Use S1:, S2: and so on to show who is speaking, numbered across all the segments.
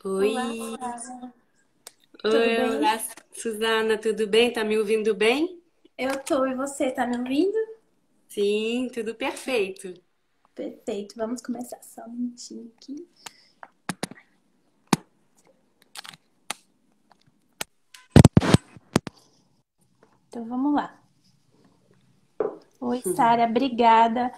S1: Olá,
S2: Oi,
S1: Sara. Tudo
S2: oi,
S1: bem?
S2: olá, Suzana, tudo bem? Tá me ouvindo bem?
S1: Eu tô, e você, tá me ouvindo?
S2: Sim, tudo perfeito.
S1: Perfeito, vamos começar só um minutinho aqui. Então vamos lá. Oi, Sara, obrigada.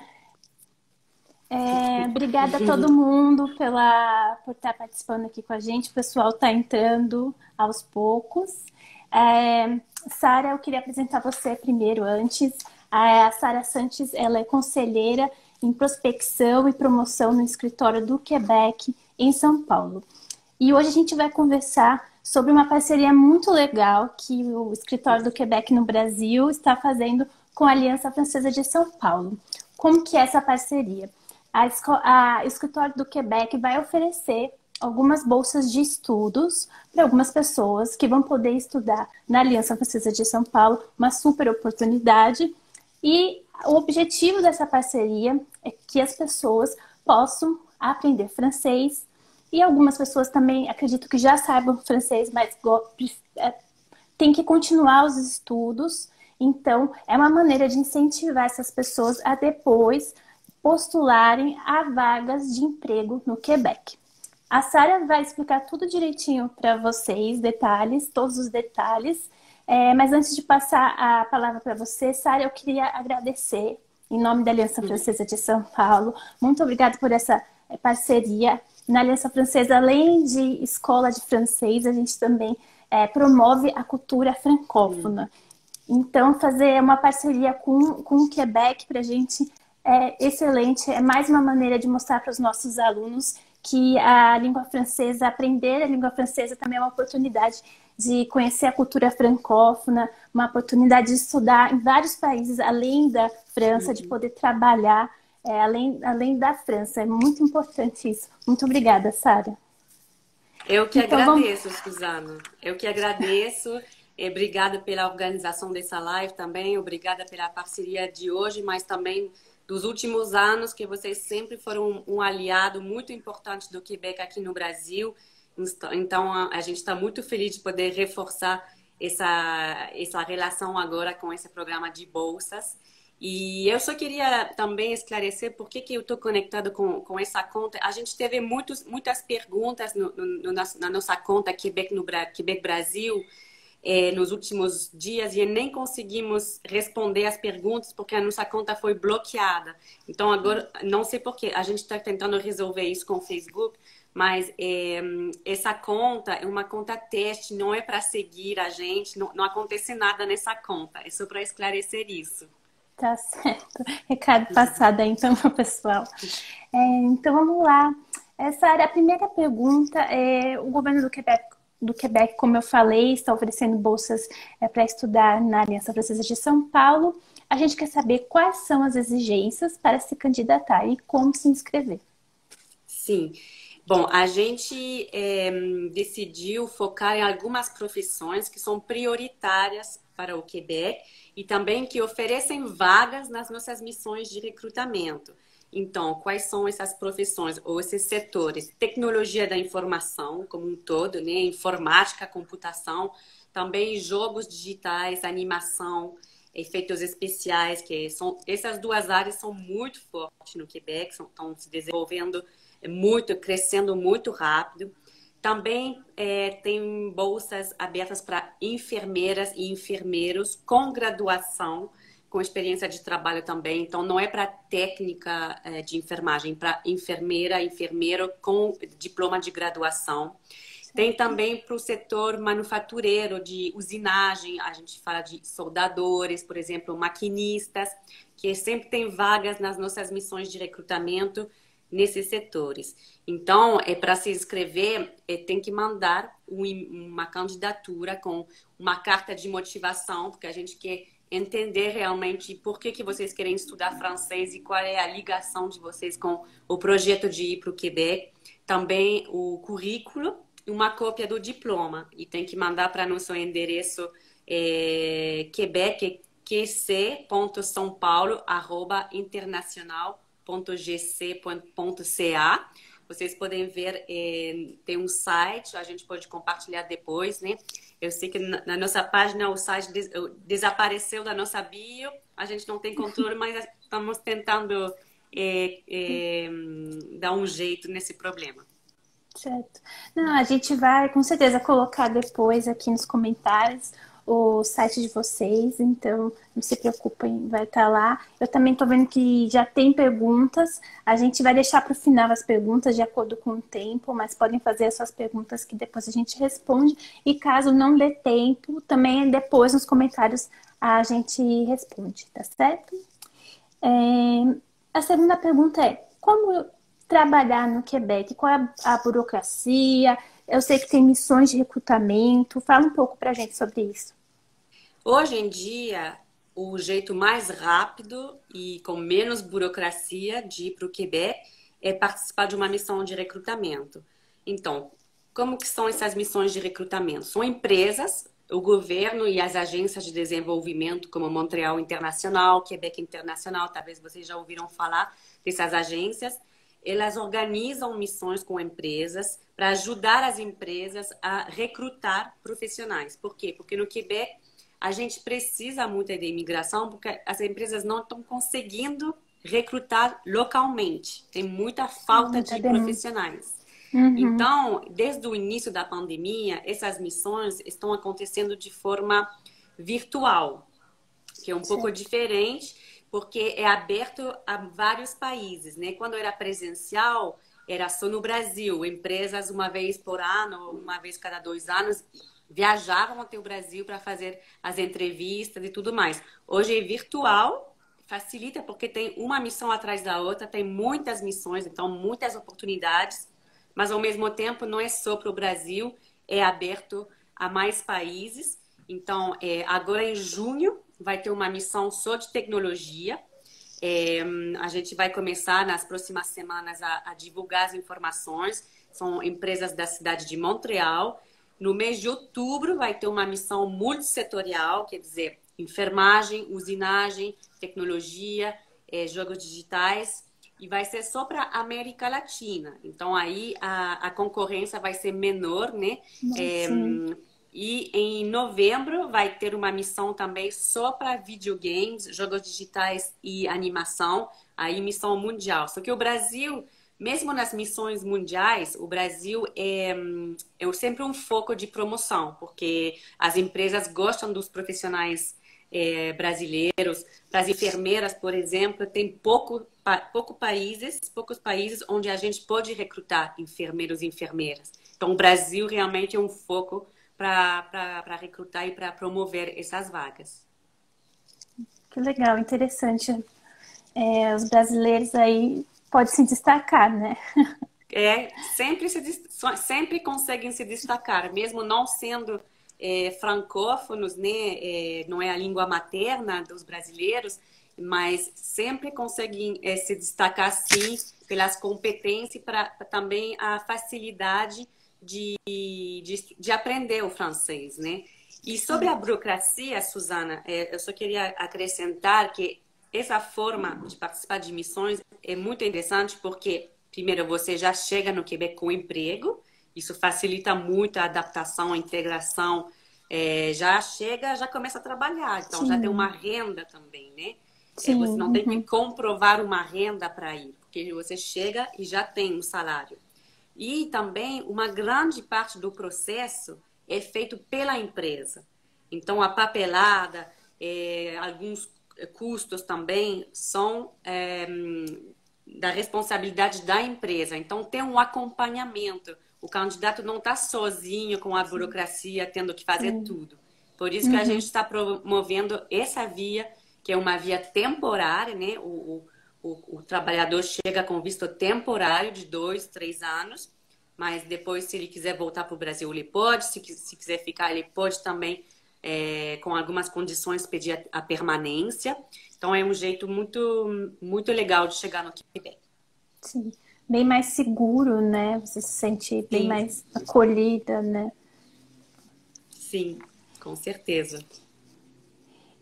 S1: Obrigada a todo mundo por estar participando aqui com a gente. O pessoal está entrando aos poucos. Sara, eu queria apresentar você primeiro antes. A Sara Santos, ela é conselheira em prospecção e promoção no escritório do Quebec, em São Paulo. E hoje a gente vai conversar sobre uma parceria muito legal que o escritório do Quebec no Brasil está fazendo com a Aliança Francesa de São Paulo. Como que é essa parceria? O escritório do Quebec vai oferecer algumas bolsas de estudos para algumas pessoas que vão poder estudar na Aliança Francesa de São Paulo, uma super oportunidade. E o objetivo dessa parceria é que as pessoas possam aprender francês e algumas pessoas também acredito que já saibam francês, mas tem que continuar os estudos. Então, é uma maneira de incentivar essas pessoas a depois postularem a vagas de emprego no Quebec. A Sara vai explicar tudo direitinho para vocês, detalhes, todos os detalhes. Mas antes de passar a palavra para você, Sara, eu queria agradecer em nome da Aliança Francesa de São Paulo. Muito obrigada por essa parceria. Na Aliança Francesa, além de escola de francês, a gente também promove a cultura francófona. Então, fazer uma parceria com o Quebec para a gente é excelente. É mais uma maneira de mostrar para os nossos alunos que a língua francesa, aprender a língua francesa também é uma oportunidade de conhecer a cultura francófona, uma oportunidade de estudar em vários países além da França, de poder trabalhar além da França. É muito importante isso. Muito obrigada, Sara.
S2: Eu que
S1: Então, vamos.
S2: agradeço, Suzana. Eu que agradeço. Obrigada pela organização dessa live também. Obrigada pela parceria de hoje, mas também dos últimos anos, que vocês sempre foram um aliado muito importante do Quebec aqui no Brasil. Então, a gente está muito feliz de poder reforçar essa relação agora com esse programa de bolsas. E eu só queria também esclarecer por que eu estou conectado com essa conta. A gente teve muitas perguntas na nossa conta Quebec Brasil nos últimos dias e nem conseguimos responder as perguntas porque a nossa conta foi bloqueada. Então, agora, não sei por quê. A gente está tentando resolver isso com o Facebook, mas essa conta é uma conta teste, não é para seguir a gente, não acontece nada nessa conta. É só para esclarecer isso.
S1: Tá certo. Recado passado aí, então, pro pessoal. Então, vamos lá. Essa era a primeira pergunta. O governo do Quebec, como eu falei, está oferecendo bolsas para estudar na Aliança Francesa de São Paulo. A gente quer saber quais são as exigências para se candidatar e como se inscrever.
S2: Sim. Bom, a gente decidiu focar em algumas profissões que são prioritárias para o Quebec e também que oferecem vagas nas nossas missões de recrutamento. Então, quais são essas profissões ou esses setores? Tecnologia da informação como um todo, né? Informática, computação, também jogos digitais, animação, efeitos especiais, que são essas duas áreas são muito fortes no Quebec, estão se desenvolvendo muito, crescendo muito rápido. Também tem bolsas abertas para enfermeiras e enfermeiros com graduação, com experiência de trabalho também. Então, não é para técnica de enfermagem, para enfermeira, enfermeiro com diploma de graduação. Tem também para o setor manufatureiro, de usinagem, a gente fala de soldadores, por exemplo, maquinistas, que sempre tem vagas nas nossas missões de recrutamento nesses setores. Então, para se inscrever, tem que mandar uma candidatura com uma carta de motivação, porque a gente quer entender realmente por que vocês querem estudar francês e qual é a ligação de vocês com o projeto de ir para o Quebec. Também o currículo e uma cópia do diploma. E tem que mandar para nosso endereço Quebec, qc.saopaulo@internacional.gc.ca Vocês podem ver, tem um site, a gente pode compartilhar depois, né? Eu sei que na nossa página o site desapareceu da nossa bio, a gente não tem controle, mas estamos tentando dar um jeito nesse problema.
S1: Certo. Não, a gente vai com certeza colocar depois aqui nos comentários o site de vocês, então não se preocupem, vai estar lá. Eu também estou vendo que já tem perguntas, a gente vai deixar para o final as perguntas de acordo com o tempo, mas podem fazer as suas perguntas que depois a gente responde. E caso não dê tempo, também depois nos comentários a gente responde, tá certo? A segunda pergunta é: como trabalhar no Quebec? Qual é a burocracia? Eu sei que tem missões de recrutamento. Fala um pouco pra gente sobre isso.
S2: Hoje em dia, o jeito mais rápido e com menos burocracia de ir para o Quebec é participar de uma missão de recrutamento. Então, como que são essas missões de recrutamento? São empresas, o governo e as agências de desenvolvimento, como Montreal Internacional, Quebec Internacional, talvez vocês já ouviram falar dessas agências. Elas organizam missões com empresas para ajudar as empresas a recrutar profissionais. Por quê? Porque no Quebec a gente precisa muito de imigração porque as empresas não estão conseguindo recrutar localmente. Tem muita falta de profissionais. Então, desde o início da pandemia, essas missões estão acontecendo de forma virtual, que é um pouco diferente, porque é aberto a vários países, né? Quando era presencial, era só no Brasil. Empresas, uma vez por ano, uma vez cada 2 anos, viajavam até o Brasil para fazer as entrevistas e tudo mais. Hoje é virtual, facilita porque tem uma missão atrás da outra, tem muitas missões, então muitas oportunidades, mas ao mesmo tempo não é só para o Brasil, é aberto a mais países. Então, agora em junho vai ter uma missão só de tecnologia. A gente vai começar nas próximas semanas a divulgar as informações. São empresas da cidade de Montreal. No mês de outubro vai ter uma missão multissetorial, quer dizer, enfermagem, usinagem, tecnologia, jogos digitais, e vai ser só para a América Latina. Então aí a concorrência vai ser menor, né? E em novembro vai ter uma missão também só para videogames, jogos digitais e animação, aí missão mundial. Só que o Brasil, mesmo nas missões mundiais, o Brasil é sempre um foco de promoção, porque as empresas gostam dos profissionais brasileiros. Para as enfermeiras, por exemplo, tem poucos países onde a gente pode recrutar enfermeiros e enfermeiras. Então, o Brasil realmente é um foco para recrutar e para promover essas vagas.
S1: Que legal, interessante. Os brasileiros aí podem se destacar, né?
S2: Sempre conseguem se destacar, mesmo não sendo francófonos, né? Não é a língua materna dos brasileiros, mas sempre conseguem se destacar, sim, pelas competências e também a facilidade de aprender o francês, né? E sobre a burocracia, Suzana, eu só queria acrescentar que essa forma de participar de missões é muito interessante porque, primeiro, você já chega no Quebec com emprego, isso facilita muito a adaptação, a integração, já chega, já começa a trabalhar, então já tem uma renda também, né? Você não tem que comprovar uma renda para ir, porque você chega e já tem um salário. E também uma grande parte do processo é feito pela empresa. Então, a papelada, alguns custos também são da responsabilidade da empresa. Então, tem um acompanhamento. O candidato não está sozinho com a burocracia, tendo que fazer tudo. Por isso que a gente está promovendo essa via, que é uma via temporária, né? O trabalhador chega com visto temporário de 2, 3 anos, mas depois, se ele quiser voltar para o Brasil, ele pode. Se quiser ficar, ele pode também, com algumas condições, pedir a permanência. Então, é um jeito muito, muito legal de chegar no Quebec.
S1: Sim, bem mais seguro, né? Você se sente bem mais acolhida, né?
S2: Sim, com certeza.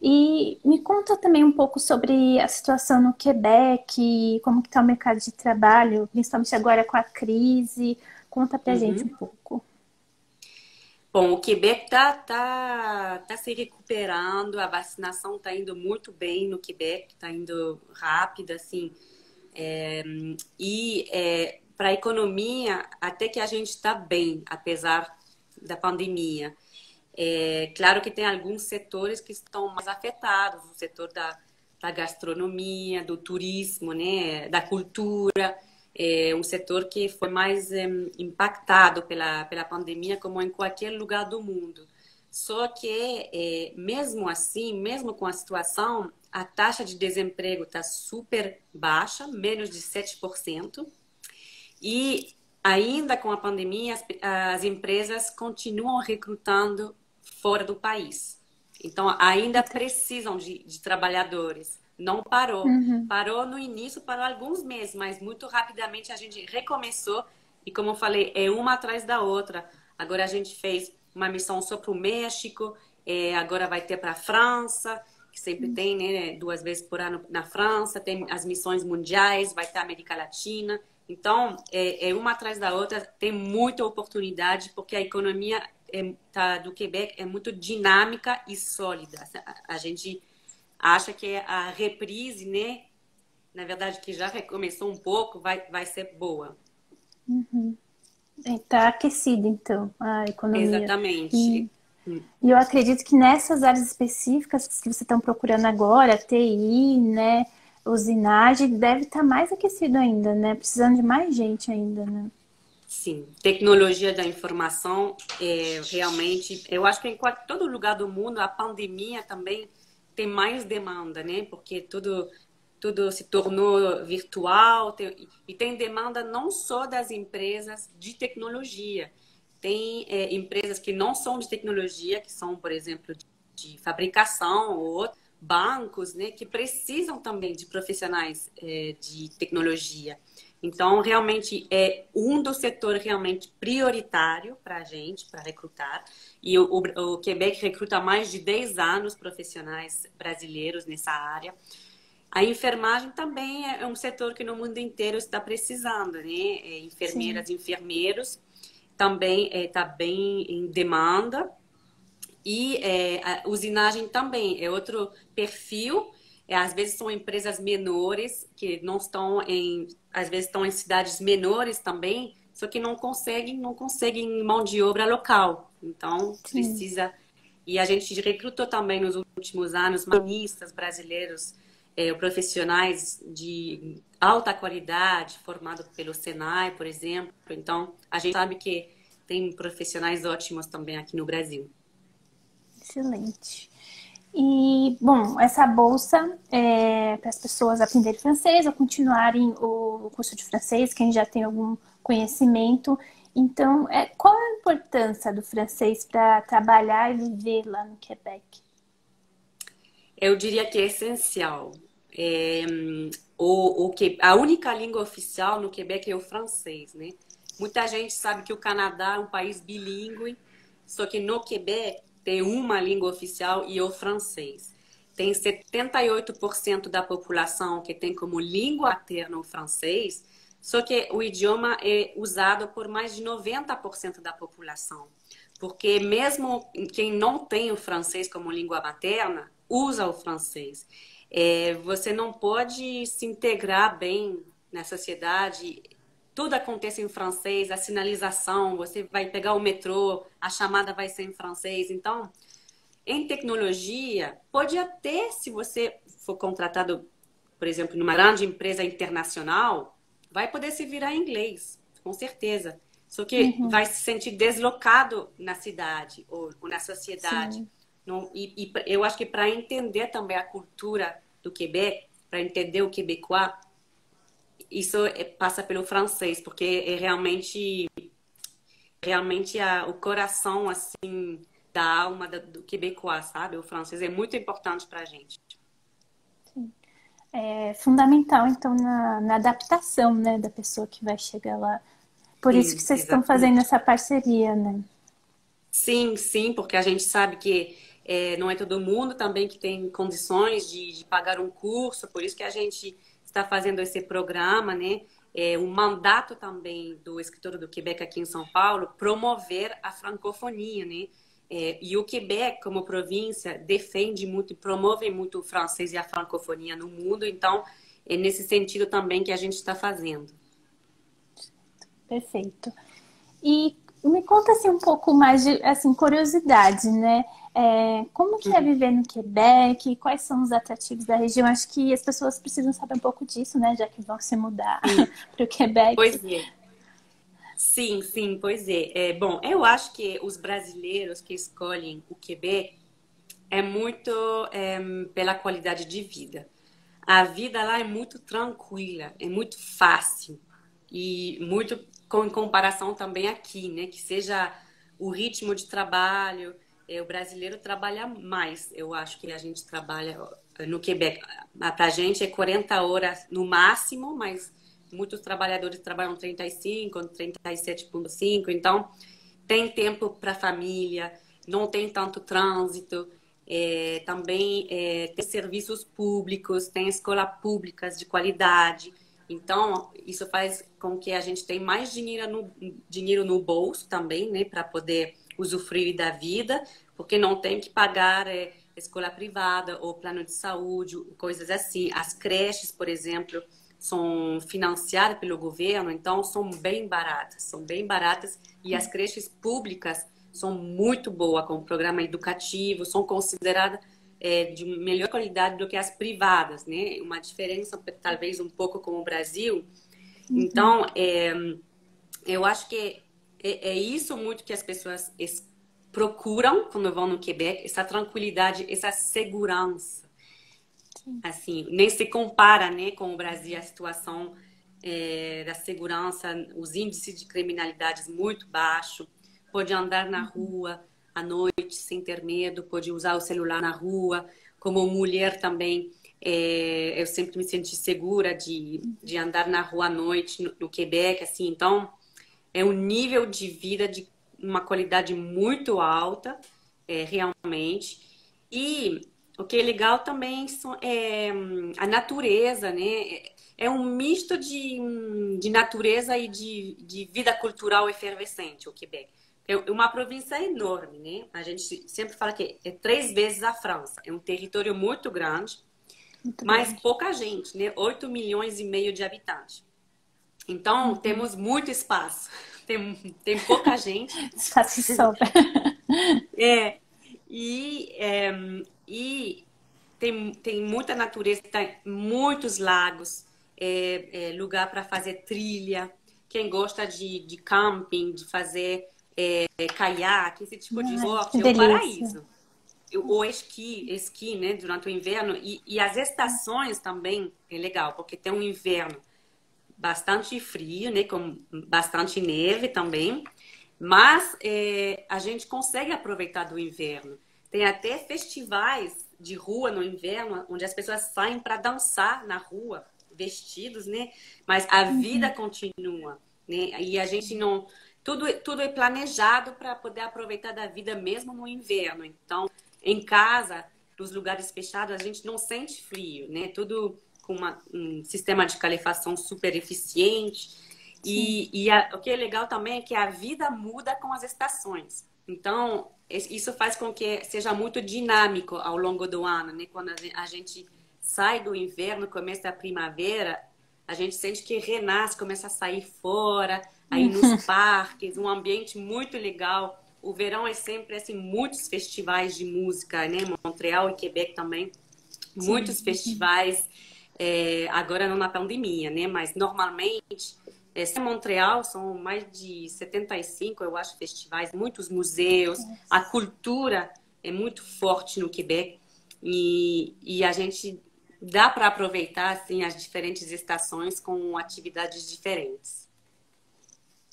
S1: E me conta também um pouco sobre a situação no Quebec, como que está o mercado de trabalho, principalmente agora com a crise. Conta pra gente um
S2: Uhum.
S1: pouco.
S2: Bom, o Quebec tá se recuperando, a vacinação está indo muito bem no Quebec, está indo rápido, assim. E para a economia, até que a gente está bem, apesar da pandemia. Claro que tem alguns setores que estão mais afetados, o setor da gastronomia, do turismo, né, da cultura, é um setor que foi mais impactado pela pandemia, como em qualquer lugar do mundo. Só que, mesmo assim, mesmo com a situação, a taxa de desemprego está super baixa, menos de 7%. E ainda com a pandemia, as empresas continuam recrutando fora do país. Então, ainda
S1: Então,
S2: precisam de trabalhadores. Não parou.
S1: uhum,
S2: Parou no início, parou alguns meses, mas muito rapidamente a gente recomeçou. E como eu falei, é uma atrás da outra. Agora a gente fez uma missão só para o México, agora vai ter para a França, que sempre tem, né, 2 vezes por ano na França, tem as missões mundiais, vai ter a América Latina. Então, é uma atrás da outra, tem muita oportunidade, porque a economia do Quebec é muito dinâmica e sólida. A gente acha que a reprise, né, na verdade, que já recomeçou um pouco, vai ser boa.
S1: está aquecida, então, a economia. E,
S2: Exatamente.
S1: e eu acredito que nessas áreas específicas que vocês estão procurando agora, TI, né, usinagem, deve estar mais aquecido ainda, né? Precisando de mais gente ainda, né?
S2: Sim, tecnologia da informação realmente, eu acho que em todo lugar do mundo a pandemia também tem mais demanda, né? Porque tudo se tornou virtual e tem demanda não só das empresas de tecnologia, tem empresas que não são de tecnologia, que são, por exemplo, de fabricação ou bancos, né? Que precisam também de profissionais de tecnologia. Então, realmente, é um dos setores realmente prioritário para a gente, para recrutar. E o Quebec recruta há mais de 10 anos profissionais brasileiros nessa área. A enfermagem também é um setor que no mundo inteiro está precisando, né?
S1: Sim,
S2: Enfermeiras, enfermeiros também está bem em demanda. E a usinagem também é outro perfil. Às vezes são empresas menores que não estão às vezes estão em cidades menores também, só que não conseguem mão de obra local. Então
S1: sim.
S2: precisa. E a gente recrutou também nos últimos anos maquinistas brasileiros, profissionais de alta qualidade, formados pelo Senai, por exemplo. Então a gente sabe que tem profissionais ótimos também aqui no Brasil.
S1: Excelente. E, bom, essa bolsa é para as pessoas aprenderem francês ou continuarem o curso de francês, quem já tem algum conhecimento. Então, qual a importância do francês para trabalhar e viver lá no Quebec?
S2: Eu diria que é essencial. É, a única língua oficial no Quebec é o francês, né? Muita gente sabe que o Canadá é um país bilíngue, só que no Quebec tem uma língua oficial e é o francês. Tem 78% da população que tem como língua materna o francês, só que o idioma é usado por mais de 90% da população. Porque mesmo quem não tem o francês como língua materna, usa o francês. Você não pode se integrar bem na sociedade. Tudo acontece em francês, a sinalização, você vai pegar o metrô, a chamada vai ser em francês. Então, em tecnologia, pode até, se você for contratado, por exemplo, numa grande empresa internacional, vai poder se virar em inglês, com certeza. Só que
S1: Uhum,
S2: vai se sentir deslocado na cidade ou na sociedade.
S1: sim,
S2: Não, e eu acho que para entender também a cultura do Quebec, para entender o quebecois, isso passa pelo francês, porque é realmente o coração assim da alma do quebecois, sabe? O francês é muito importante para a gente.
S1: sim. É fundamental, então, na adaptação, né, da pessoa que vai chegar lá. Por isso que
S2: Sim,
S1: vocês estão fazendo
S2: exatamente.
S1: essa parceria, né?
S2: Sim, sim, porque a gente sabe que não é todo mundo também que tem condições de pagar um curso, por isso que a gente está fazendo esse programa, né? Um mandato também do Escritório do Quebec aqui em São Paulo, promover a francofonia, né? E o Quebec, como província, defende muito e promove muito o francês e a francofonia no mundo, então é nesse sentido também que a gente está fazendo.
S1: Perfeito. E me conta assim um pouco mais de assim, curiosidade, né? Como que é viver no Quebec? Quais são os atrativos da região? Acho que as pessoas precisam saber um pouco disso, né? Já que vão se mudar para o Quebec.
S2: Pois é. Sim, sim, pois é. Bom, eu acho que os brasileiros que escolhem o Quebec é muito pela qualidade de vida. A vida lá é muito tranquila, é muito fácil e muito em comparação também aqui, né? Que seja o ritmo de trabalho, o brasileiro trabalha mais. Eu acho que a gente trabalha no Quebec. Para a gente é 40 horas no máximo, mas muitos trabalhadores trabalham 35, 37,5. Então, tem tempo para a família, não tem tanto trânsito. Também tem serviços públicos, tem escolas públicas de qualidade. Então, isso faz com que a gente tenha mais dinheiro no bolso também, né, para poder usufruir da vida, porque não tem que pagar escola privada ou plano de saúde, coisas assim. As creches, por exemplo, são financiadas pelo governo, então são bem baratas, e as creches públicas são muito boas com o programa educativo, são consideradas de melhor qualidade do que as privadas, né? Uma diferença talvez um pouco com o Brasil. Então, eu acho que é isso muito que as pessoas procuram quando vão no Quebec, essa tranquilidade, essa segurança. Assim, nem se compara, né, com o Brasil a situação da segurança, os índices de criminalidade muito baixos, pode andar na rua à noite sem ter medo, pode usar o celular na rua, como mulher também, eu sempre me senti segura de andar na rua à noite no Quebec, assim, então é um nível de vida de uma qualidade muito alta, realmente, e o que é legal também é a natureza, né? É um misto de natureza e de vida cultural efervescente, o Quebec. É uma província enorme, né? A gente sempre fala que é 3 vezes a França. É um território muito grande, mas pouca gente, né? 8,5 milhões de habitantes. Então, temos muito espaço. Tem pouca gente.
S1: Espaço sobra.
S2: E tem muita natureza, tem muitos lagos, lugar para fazer trilha. Quem gosta de camping, de fazer caiaque, esse tipo de esporte, é o paraíso. O esqui, né, durante o inverno. E as estações também é legal, porque tem um inverno bastante frio, né, com bastante neve também. Mas a gente consegue aproveitar do inverno. Tem até festivais de rua no inverno, onde as pessoas saem para dançar na rua, vestidos, né? Mas a vida continua, né? E a gente não... Tudo é planejado para poder aproveitar da vida mesmo no inverno. Então, em casa, nos lugares fechados, a gente não sente frio, né? Tudo com um sistema de calefação super eficiente. O que é legal também é que a vida muda com as estações. Então, isso faz com que seja muito dinâmico ao longo do ano, né? Quando a gente sai do inverno, começa a primavera, a gente sente que renasce, começa a sair fora, aí nos parques, um ambiente muito legal. O verão é sempre, assim, muitos festivais de música, né? Montreal e Quebec também, muitos festivais, agora não na pandemia, né? Mas normalmente... Em Montreal são mais de 75, eu acho, festivais, muitos museus. A cultura é muito forte no Quebec e a gente dá para aproveitar assim, as diferentes estações com atividades diferentes.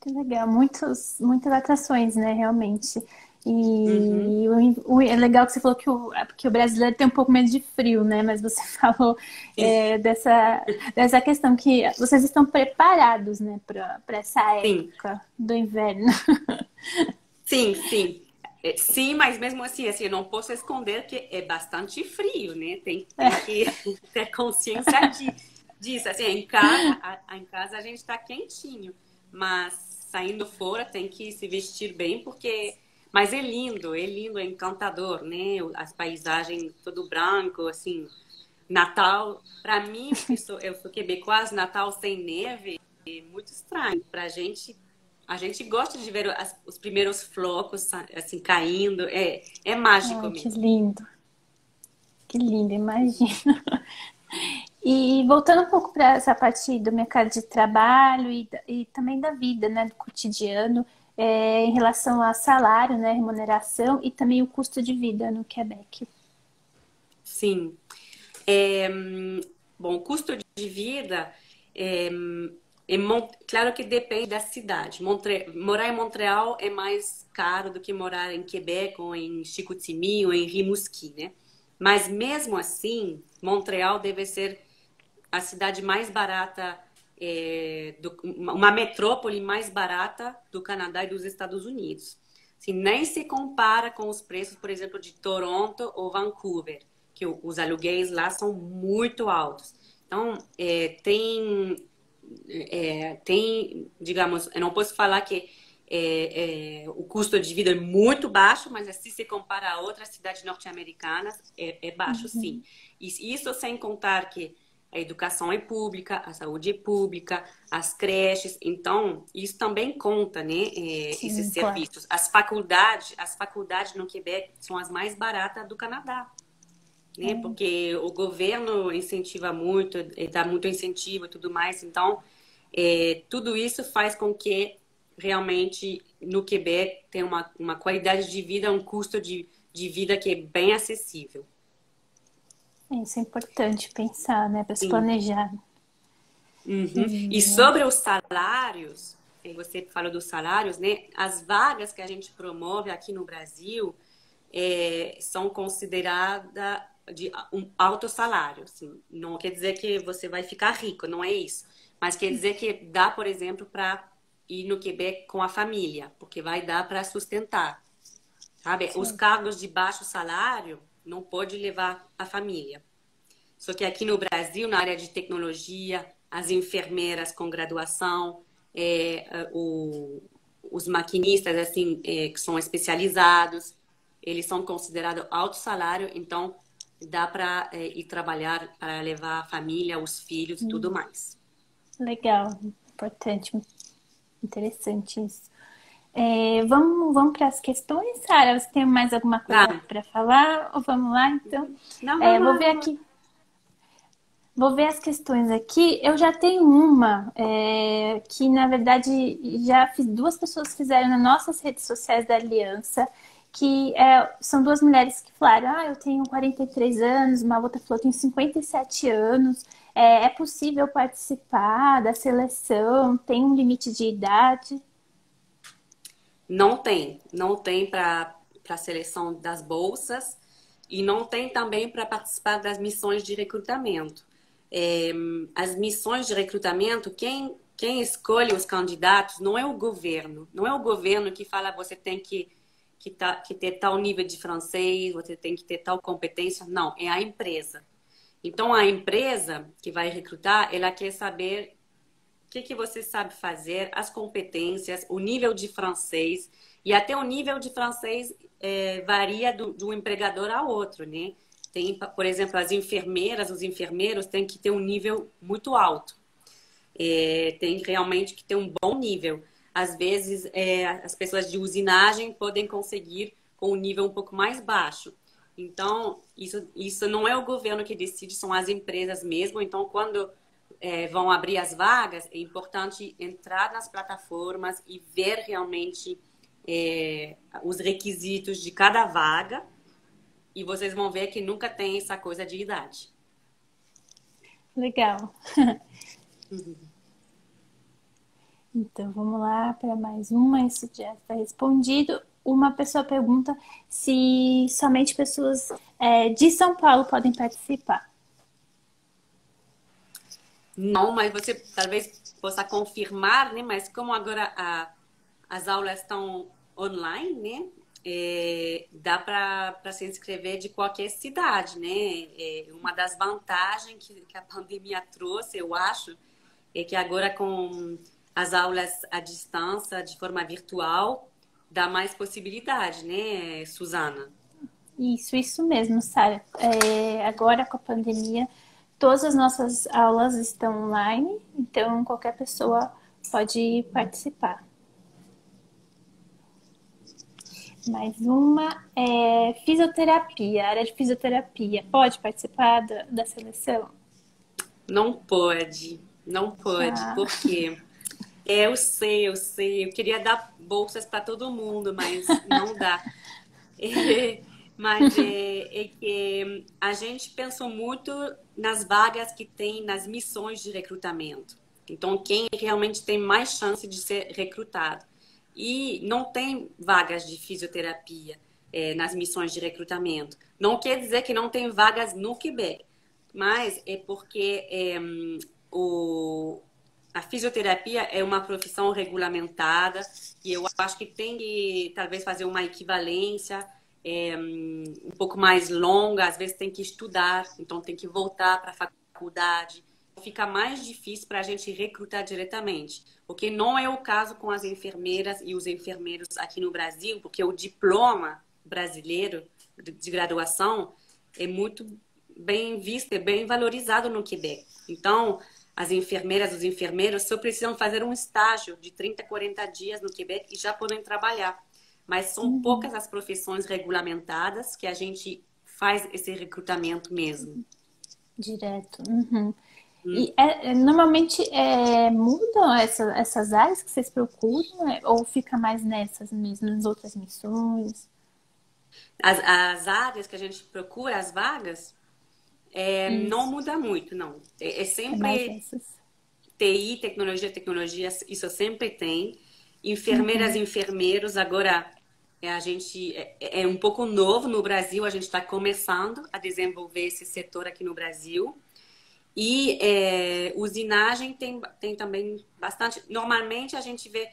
S1: Que legal, muitas atrações, né, realmente. E é legal que você falou que o brasileiro tem um pouco medo de frio, né? Mas você falou dessa questão que vocês estão preparados, né, para essa época do inverno.
S2: Sim, sim. Sim, mas mesmo assim, eu não posso esconder que é bastante frio, né? Tem
S1: É.
S2: que ter consciência disso. Assim, em casa a gente está quentinho, mas saindo fora tem que se vestir bem, porque... Mas é lindo, é encantador, né? As paisagens, tudo branco, assim. Natal, para mim, eu sou quebecoise, Natal sem neve é muito estranho. Pra gente, a gente gosta de ver os primeiros flocos assim caindo. É mágico
S1: Ai,
S2: mesmo.
S1: que lindo, imagina. E voltando um pouco para essa parte do mercado de trabalho e também da vida, né, do cotidiano, em relação a salário, né, remuneração e também o custo de vida no Quebec.
S2: Sim. Bom, o custo de vida é, claro que depende da cidade. Morar em Montreal é mais caro do que morar em Quebec ou em Chicoutimi ou em Rimouski, né? Mas mesmo assim, Montreal deve ser a cidade mais barata, uma metrópole mais barata do Canadá e dos Estados Unidos. Assim, nem se compara com os preços, por exemplo, de Toronto ou Vancouver, que os aluguéis lá são muito altos. Então, digamos, eu não posso falar que o custo de vida é muito baixo, mas se se compara a outras cidades norte-americanas, é baixo, sim. E isso sem contar que a educação é pública, a saúde é pública, as creches, então isso também conta, né? Esses
S1: Sim, claro.
S2: serviços. As faculdades no Quebec são as mais baratas do Canadá, né? Porque o governo incentiva muito, dá muito incentivo e tudo mais. Então, tudo isso faz com que realmente no Quebec tenha uma qualidade de vida, um custo de vida que é bem acessível.
S1: Isso é importante pensar, né, para se
S2: Sim.
S1: planejar.
S2: Uhum. E
S1: E,
S2: sobre os salários, você falou dos salários, né? As vagas que a gente promove aqui no Brasil são consideradas de um alto salário. Assim. Não quer dizer que você vai ficar rico, não é isso. Mas quer dizer que dá, por exemplo, para ir no Quebec com a família, porque vai dar para sustentar, sabe? Os
S1: sim.
S2: cargos de baixo salário não pode levar a família. Só que aqui no Brasil, na área de tecnologia, as enfermeiras com graduação, os maquinistas assim que são especializados, eles são considerados alto salário, então dá para ir trabalhar para levar a família, os filhos e tudo mais.
S1: Legal, importante, interessante isso. Vamos para as questões, Sara? Você tem mais alguma coisa
S2: Tá.
S1: para falar? Ou vamos lá, então?
S2: Não, não,
S1: Vou
S2: não,
S1: ver
S2: vamos lá.
S1: aqui. Vou ver as questões aqui. Eu já tenho uma que, na verdade, já fiz, duas pessoas fizeram nas nossas redes sociais da Aliança, que são duas mulheres que falaram: eu tenho 43 anos, uma outra falou: eu tenho 57 anos. É possível participar da seleção? Tem um limite de idade?
S2: Não tem para a seleção das bolsas e não tem também para participar das missões de recrutamento. É, as missões de recrutamento, quem escolhe os candidatos não é o governo. Não é o governo que fala você tem que ter tal nível de francês, você tem que ter tal competência. Não, é a empresa. Então, a empresa que vai recrutar, ela quer saber que você sabe fazer, as competências, o nível de francês, e até o nível de francês varia de um empregador a outro, né? Tem, por exemplo, as enfermeiras, os enfermeiros têm que ter um nível muito alto. Tem realmente que ter um bom nível. Às vezes, as pessoas de usinagem podem conseguir com um nível um pouco mais baixo. Então, isso não é o governo que decide, são as empresas mesmo. Então, quando vão abrir as vagas, é importante entrar nas plataformas e ver realmente os requisitos de cada vaga. E vocês vão ver que nunca tem essa coisa de idade.
S1: Legal. Então, vamos lá para mais uma. Isso já está respondido. Uma pessoa pergunta se somente pessoas de São Paulo podem participar.
S2: Não, mas você talvez possa confirmar, né? Mas como agora as aulas estão online, né? dá para se inscrever de qualquer cidade, né? Uma das vantagens que a pandemia trouxe, eu acho, é que agora com as aulas à distância, de forma virtual, dá mais possibilidade, né, Suzana?
S1: Isso mesmo, Sara. Agora com a pandemia, todas as nossas aulas estão online, então qualquer pessoa pode participar. Mais uma é fisioterapia, área de fisioterapia. Pode participar da seleção?
S2: Não pode, não pode,
S1: Ah,
S2: porque eu sei, eu queria dar bolsas para todo mundo, mas não dá. Mas é que a gente pensou muito nas vagas que tem nas missões de recrutamento. Então, quem realmente tem mais chance de ser recrutado. E não tem vagas de fisioterapia nas missões de recrutamento. Não quer dizer que não tem vagas no Quebec, mas é porque o, a fisioterapia é uma profissão regulamentada e eu acho que tem que talvez fazer uma equivalência um pouco mais longa, às vezes tem que estudar, então tem que voltar para a faculdade. Fica mais difícil para a gente recrutar diretamente, o que não é o caso com as enfermeiras e os enfermeiros aqui no Brasil, porque o diploma brasileiro de graduação é muito bem visto, é bem valorizado no Quebec. Então, as enfermeiras, os enfermeiros só precisam fazer um estágio de 30, 40 dias no Quebec e já podem trabalhar. Mas são poucas as profissões regulamentadas que a gente faz esse recrutamento mesmo.
S1: direto. Uhum. E normalmente mudam essas áreas que vocês procuram, ou fica mais nessas mesmo, nas outras missões?
S2: As áreas que a gente procura, as vagas, não
S1: Isso,
S2: muda muito, não. É
S1: é mais
S2: sempre
S1: essas.
S2: TI, tecnologia, isso sempre tem. Enfermeiras e enfermeiros, agora a gente é um pouco novo no Brasil, a gente está começando a desenvolver esse setor aqui no Brasil. E usinagem tem também bastante. Normalmente a gente vê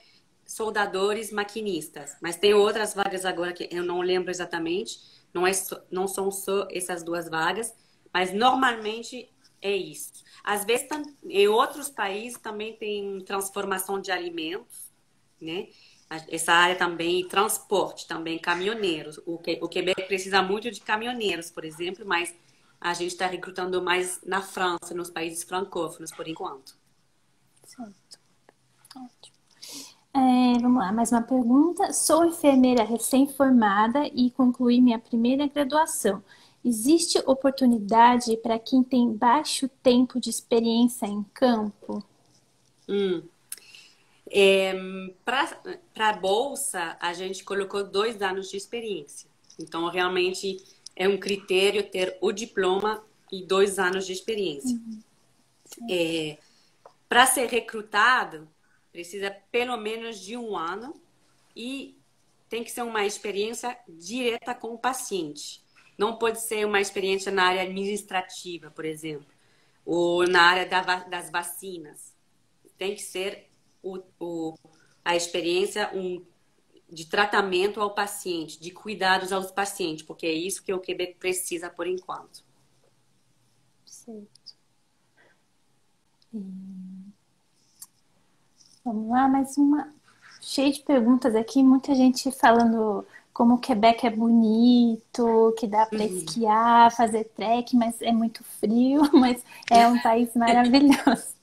S2: soldadores maquinistas, mas tem outras vagas agora que eu não lembro exatamente. Não são só essas duas vagas, mas normalmente é isso. Às vezes, em outros países também tem transformação de alimentos, né? Essa área também, e transporte também, caminhoneiros. O Quebec precisa muito de caminhoneiros, por exemplo, mas a gente está recrutando mais na França, nos países francófonos, por enquanto.
S1: Certo, ótimo. Vamos lá, mais uma pergunta. Sou enfermeira recém-formada e concluí minha primeira graduação. Existe oportunidade para quem tem baixo tempo de experiência em campo?
S2: Hum. Para a bolsa, a gente colocou 2 anos de experiência. Então, realmente é um critério ter o diploma e 2 anos de experiência. Para ser recrutado, precisa pelo menos de 1 ano e tem que ser uma experiência direta com o paciente. Não pode ser uma experiência na área administrativa, por exemplo, ou na área das vacinas. Tem que ser a experiência de tratamento ao paciente, de cuidados aos pacientes, porque é isso que o Quebec precisa por enquanto.
S1: Certo. Vamos lá, mais uma. Cheia de perguntas aqui, muita gente falando como o Quebec é bonito, que dá para esquiar, fazer trek, mas é muito frio, mas é um país maravilhoso.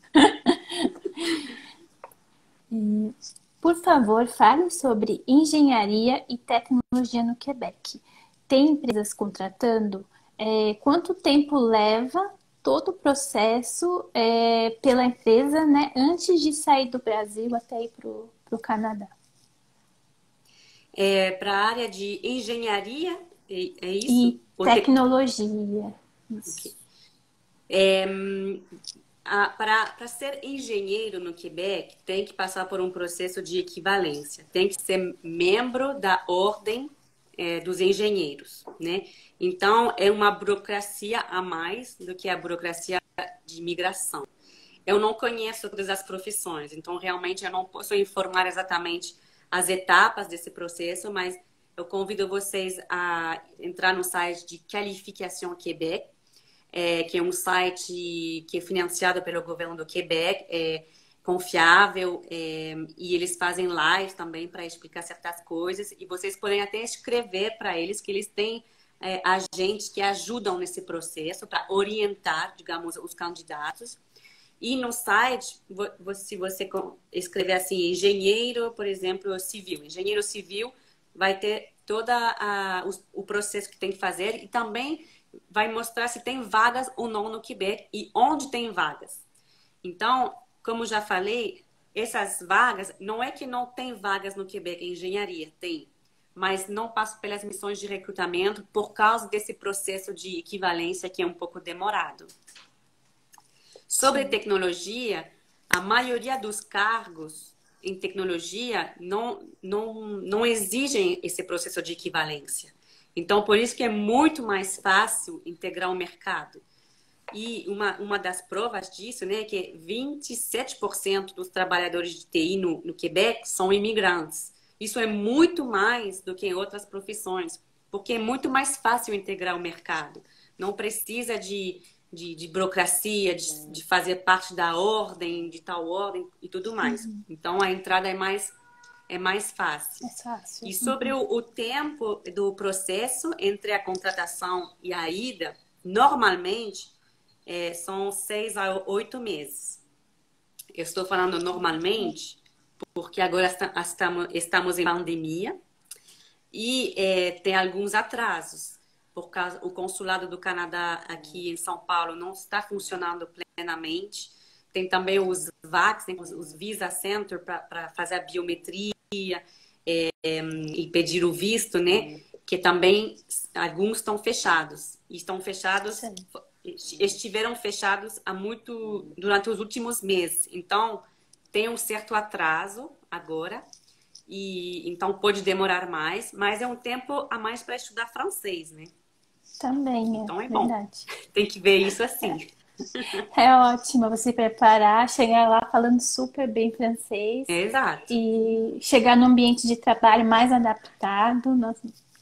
S1: Por favor, fale sobre engenharia e tecnologia no Quebec. Tem empresas contratando? Quanto tempo leva todo o processo pela empresa, né, antes de sair do Brasil até ir para o Canadá?
S2: Para a área de engenharia, é isso?
S1: E tecnologia. Isso.
S2: Para ser engenheiro no Quebec, tem que passar por um processo de equivalência. Tem que ser membro da ordem dos engenheiros, né? Então, é uma burocracia a mais do que a burocracia de imigração. Eu não conheço todas as profissões, então realmente eu não posso informar exatamente as etapas desse processo, mas eu convido vocês a entrar no site de Qualification Québec, que é um site que é financiado pelo governo do Quebec, confiável, e eles fazem live também para explicar certas coisas, e vocês podem até escrever para eles que eles têm agentes que ajudam nesse processo para orientar, digamos, os candidatos. E no site, se você escrever assim, engenheiro, por exemplo, civil, engenheiro civil, vai ter todo o processo que tem que fazer e também vai mostrar se tem vagas ou não no Quebec e onde tem vagas. Então, como já falei, essas vagas, não é que não tem vagas no Quebec em engenharia, tem, mas não passam pelas missões de recrutamento por causa desse processo de equivalência que é um pouco demorado. Sobre tecnologia, a maioria dos cargos em tecnologia não exigem esse processo de equivalência. Então, por isso que é muito mais fácil integrar o mercado. E uma das provas disso, né, é que 27% dos trabalhadores de TI no Quebec são imigrantes. Isso é muito mais do que em outras profissões, porque é muito mais fácil integrar o mercado. Não precisa de burocracia, de fazer parte da ordem, de tal ordem e tudo mais.
S1: Uhum.
S2: Então, a entrada é mais fácil.
S1: É fácil.
S2: E sobre o tempo do processo entre a contratação e a ida, normalmente são 6 a 8 meses. Eu estou falando normalmente porque agora estamos em pandemia e tem alguns atrasos. Por causa, o consulado do Canadá aqui em São Paulo não está funcionando plenamente. Tem também os VACs, os Visa Center para fazer a biometria e pedir o visto, né? Que também alguns estão fechados. E estão fechados, estiveram fechados durante os últimos meses. Então, tem um certo atraso agora. E então pode demorar mais, mas é um tempo a mais para estudar francês, né?
S1: Também,
S2: Então é bom.
S1: verdade.
S2: Tem que ver isso assim.
S1: É ótimo você preparar, chegar lá falando super bem francês
S2: Exato.
S1: e chegar no ambiente de trabalho mais adaptado,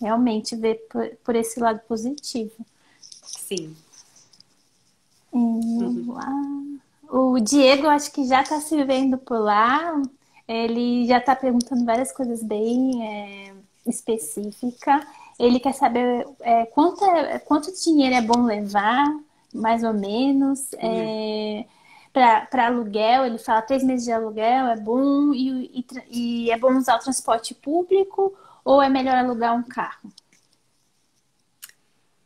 S1: realmente ver por esse lado positivo.
S2: Sim.
S1: O Diego, acho que já está se vendo por lá. Ele já está perguntando várias coisas bem específicas. Ele quer saber quanto dinheiro é bom levar, mais ou menos. Para aluguel, ele fala 3 meses de aluguel é bom e é bom usar o transporte público ou é melhor alugar um carro?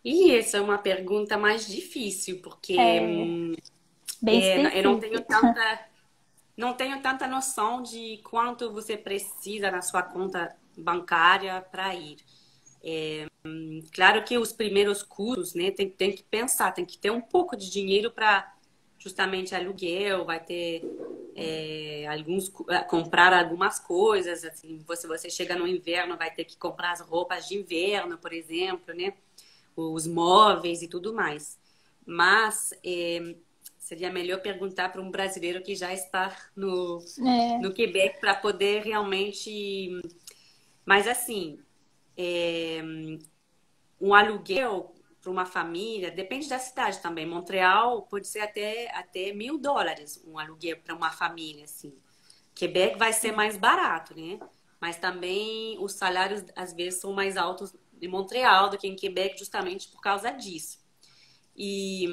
S2: E essa é uma pergunta mais difícil, porque
S1: Bem
S2: eu
S1: específica.
S2: não tenho tanta noção de quanto você precisa na sua conta bancária para ir. Claro que os primeiros custos, né, tem que pensar, tem que ter um pouco de dinheiro para justamente aluguel, vai ter comprar algumas coisas, assim, você chega no inverno, vai ter que comprar as roupas de inverno, por exemplo, né, os móveis e tudo mais. Mas seria melhor perguntar para um brasileiro que já está no Quebec para poder realmente. Mas assim, um aluguel para uma família, depende da cidade também. Montreal pode ser até $1.000 um aluguel para uma família, assim. Quebec vai ser mais barato, né? Mas também os salários às vezes são mais altos em Montreal do que em Quebec, justamente por causa disso. E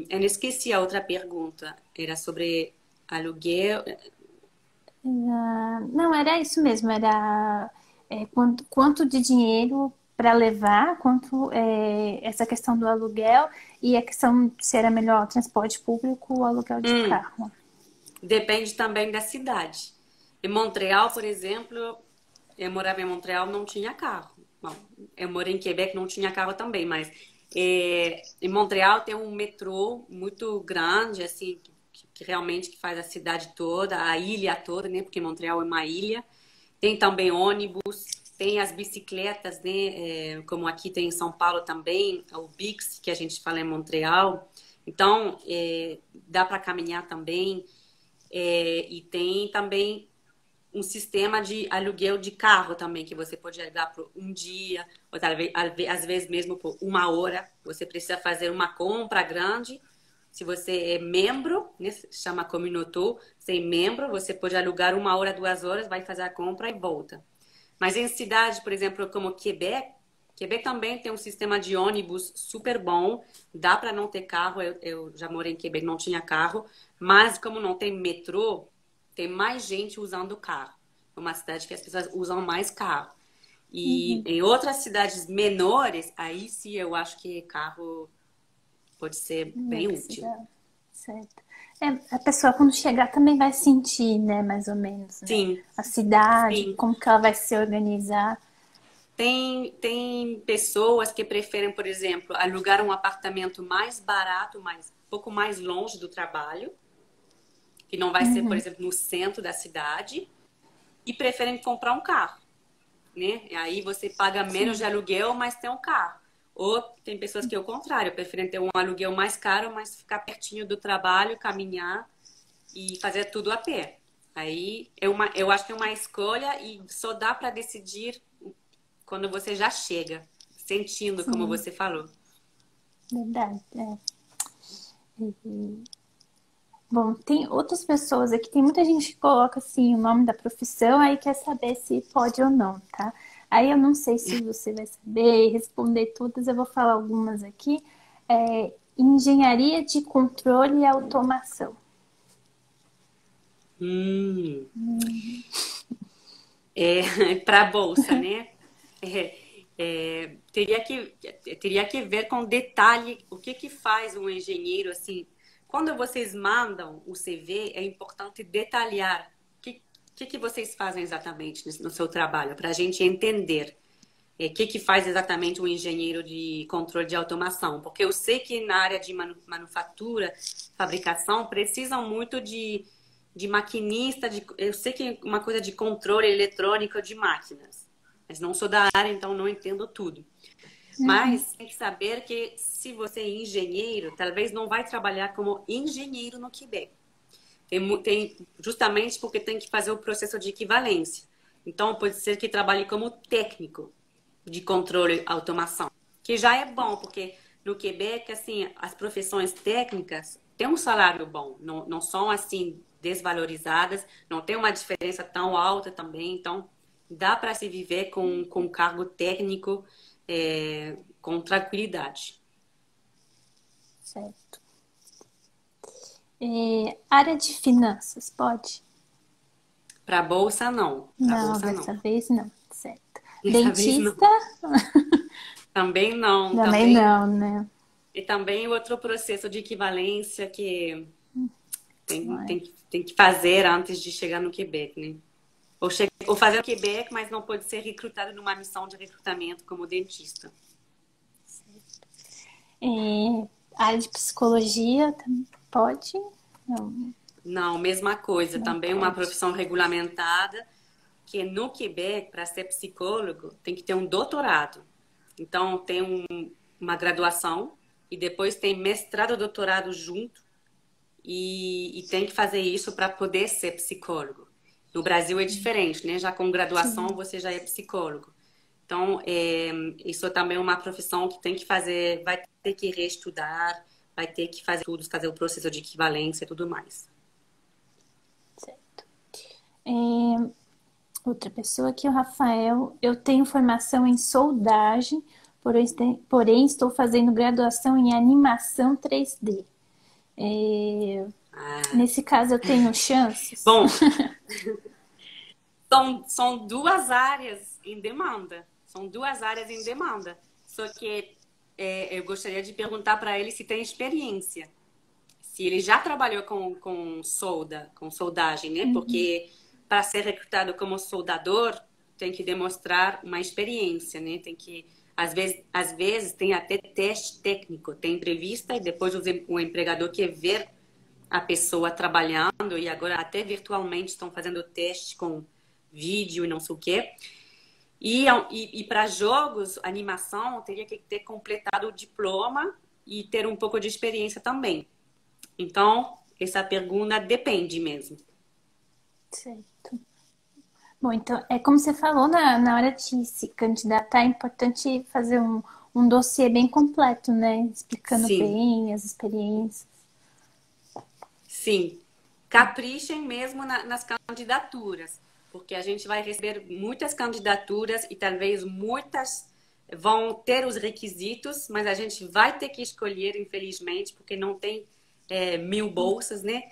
S2: eu não esqueci a outra pergunta. Era sobre aluguel.
S1: Não, era isso mesmo, era quanto de dinheiro para levar, quanto essa questão do aluguel e a questão se era melhor transporte público ou aluguel de carro.
S2: Depende também da cidade. Em Montreal, por exemplo, eu morava em Montreal, não tinha carro. Bom, eu morei em Quebec, não tinha carro também, mas em Montreal tem um metrô muito grande, assim, que realmente faz a cidade toda, a ilha toda, né? Porque Montreal é uma ilha. Tem também ônibus, tem as bicicletas, né? Como aqui tem em São Paulo também, o Bix, que a gente fala em Montreal. Então, dá para caminhar também. E tem também um sistema de aluguel de carro também, que você pode alugar por um dia, ou talvez, às vezes mesmo por uma hora. Você precisa fazer uma compra grande. Se você é membro, né, se chama Communauté, sem membro, você pode alugar uma hora, 2 horas, vai fazer a compra e volta. Mas em cidades, por exemplo, como Quebec, Quebec também tem um sistema de ônibus super bom. Dá para não ter carro. Eu já morei em Quebec, não tinha carro. Mas como não tem metrô, tem mais gente usando carro. É uma cidade que as pessoas usam mais carro. E
S1: Uhum.
S2: em outras cidades menores, aí sim eu acho que carro pode ser
S1: É
S2: bem
S1: que se
S2: útil.
S1: dá. Certo. É, a pessoa quando chegar também vai sentir, né, mais ou menos, né?
S2: Sim,
S1: A cidade,
S2: sim.
S1: como que ela vai se organizar.
S2: Tem pessoas que preferem, por exemplo, alugar um apartamento mais barato, um pouco mais longe do trabalho, que não vai ser, por
S1: Uhum.
S2: exemplo, no centro da cidade, e preferem comprar um carro, né? E aí você paga menos de
S1: Sim,
S2: aluguel, mas tem um carro. Ou tem pessoas que é o contrário, preferem ter um aluguel mais caro, mas ficar pertinho do trabalho, caminhar e fazer tudo a pé. Aí eu acho que é uma escolha e só dá para decidir quando você já chega, sentindo como
S1: sim,
S2: você falou.
S1: verdade. É. Bom, tem outras pessoas aqui, tem muita gente que coloca assim o nome da profissão, aí quer saber se pode ou não, tá? Aí eu não sei se você vai saber responder todas, eu vou falar algumas aqui. Engenharia de controle e automação.
S2: Hum, é para a bolsa, né? É, teria que ver com detalhe o que que faz um engenheiro assim. Quando vocês mandam o CV, é importante detalhar o que vocês fazem exatamente no seu trabalho, para a gente entender que faz exatamente o engenheiro de controle de automação. Porque eu sei que na área de manufatura, fabricação, precisam muito de maquinista, eu sei que é uma coisa de controle eletrônico de máquinas. Mas não sou da área, então não entendo tudo.
S1: Uhum.
S2: Mas tem que saber que se você é engenheiro, talvez não vai trabalhar como engenheiro no Quebec. Justamente porque tem que fazer o processo de equivalência. Então, pode ser que trabalhe como técnico de controle e automação, que já é bom, porque no Quebec, assim, as profissões técnicas têm um salário bom, não são, assim, desvalorizadas, não tem uma diferença tão alta também, então dá para se viver com um cargo técnico com tranquilidade.
S1: Certo. Área de finanças, pode?
S2: Para bolsa, não. Para
S1: Não,
S2: bolsa,
S1: dessa
S2: não.
S1: vez não. Certo.
S2: Dessa vez, não.
S1: Dentista?
S2: Também não.
S1: Também não, né?
S2: E também outro processo de equivalência que
S1: Ai,
S2: tem que fazer antes de chegar no Quebec, né? Ou fazer no Quebec, mas não pode ser recrutado numa missão de recrutamento como dentista.
S1: área de psicologia, pode? Não,
S2: Não, mesma coisa.
S1: não
S2: Também uma
S1: pode.
S2: profissão regulamentada, que no Quebec, para ser psicólogo, tem que ter um doutorado. Então, tem uma graduação e depois tem mestrado e doutorado junto e tem que fazer isso para poder ser psicólogo. No Brasil é diferente, né? Já com graduação
S1: Sim,
S2: você já é psicólogo. Então, isso também é uma profissão que tem que fazer, vai ter que reestudar, vai ter que fazer tudo, fazer o processo de equivalência e tudo mais.
S1: certo. Outra pessoa aqui, o Rafael. Eu tenho formação em soldagem, porém estou fazendo graduação em animação 3D.
S2: Ah,
S1: Nesse caso, eu tenho chances?
S2: bom, são duas áreas em demanda. São duas áreas em demanda. Só que eu gostaria de perguntar para ele se tem experiência. Se ele já trabalhou com soldagem, né?
S1: Uhum.
S2: Porque para ser recrutado como soldador, tem que demonstrar uma experiência, né? Tem que, às vezes tem até teste técnico, tem entrevista e depois o empregador quer ver a pessoa trabalhando e agora até virtualmente estão fazendo teste com vídeo e não sei o quê. E para jogos, animação, teria que ter completado o diploma e ter um pouco de experiência também. Então, essa pergunta depende mesmo.
S1: Certo. Bom, então, é como você falou, na hora de se candidatar, é importante fazer um dossiê bem completo, né? Explicando
S2: Sim,
S1: bem as experiências.
S2: sim. Caprichem mesmo nas candidaturas, porque a gente vai receber muitas candidaturas e talvez muitas vão ter os requisitos, mas a gente vai ter que escolher, infelizmente, porque não tem 1000 bolsas, né?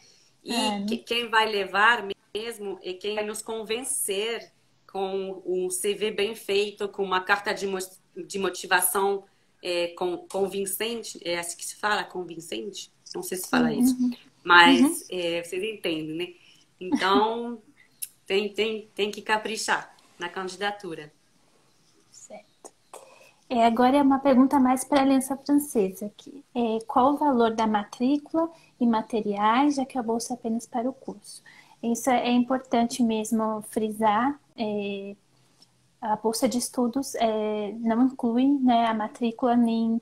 S1: É,
S2: E
S1: né?
S2: quem vai levar mesmo é quem vai nos convencer com um CV bem feito, com uma carta de motivação convincente, é assim que se fala, convincente? Não sei se fala isso,
S1: Sim. Uhum.
S2: mas vocês entendem, né? Então, tem que caprichar na candidatura.
S1: Certo. Agora é uma pergunta mais para a Aliança Francesa aqui. Qual o valor da matrícula e materiais, já que a bolsa é apenas para o curso? Isso é importante mesmo frisar. A bolsa de estudos não inclui, né, a matrícula nem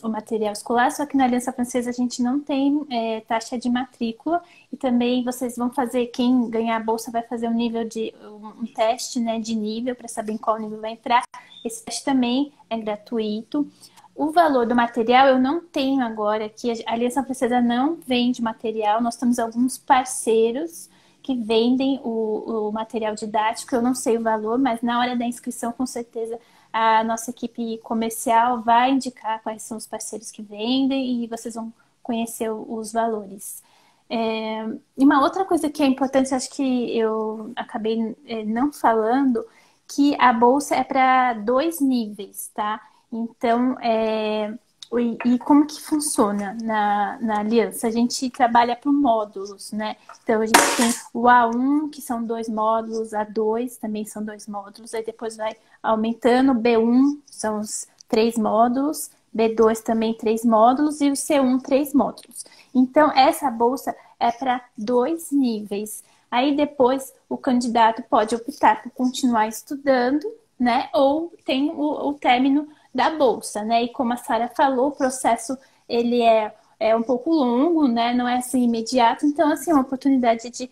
S1: o material escolar, só que na Aliança Francesa a gente não tem taxa de matrícula e também vocês vão fazer, quem ganhar a bolsa vai fazer um teste, né, de nível para saber em qual nível vai entrar. Esse teste também é gratuito. O valor do material eu não tenho agora aqui. A Aliança Francesa não vende material. Nós temos alguns parceiros que vendem o material didático. Eu não sei o valor, mas na hora da inscrição, com certeza, a nossa equipe comercial vai indicar quais são os parceiros que vendem e vocês vão conhecer os valores. E uma outra coisa que é importante, acho que eu acabei não falando, que a bolsa é para 2 níveis, tá? Então, e como que funciona na aliança? A gente trabalha por módulos, né? Então, a gente tem o A1, que são 2 módulos, A2 também são 2 módulos, aí depois vai aumentando, B1 são os 3 módulos, B2 também 3 módulos e o C1 3 módulos. Então, essa bolsa é para 2 níveis. Aí depois o candidato pode optar por continuar estudando, né? Ou tem o término da bolsa, né? E como a Sara falou, o processo ele é um pouco longo, né? Não é assim imediato, então assim é uma oportunidade de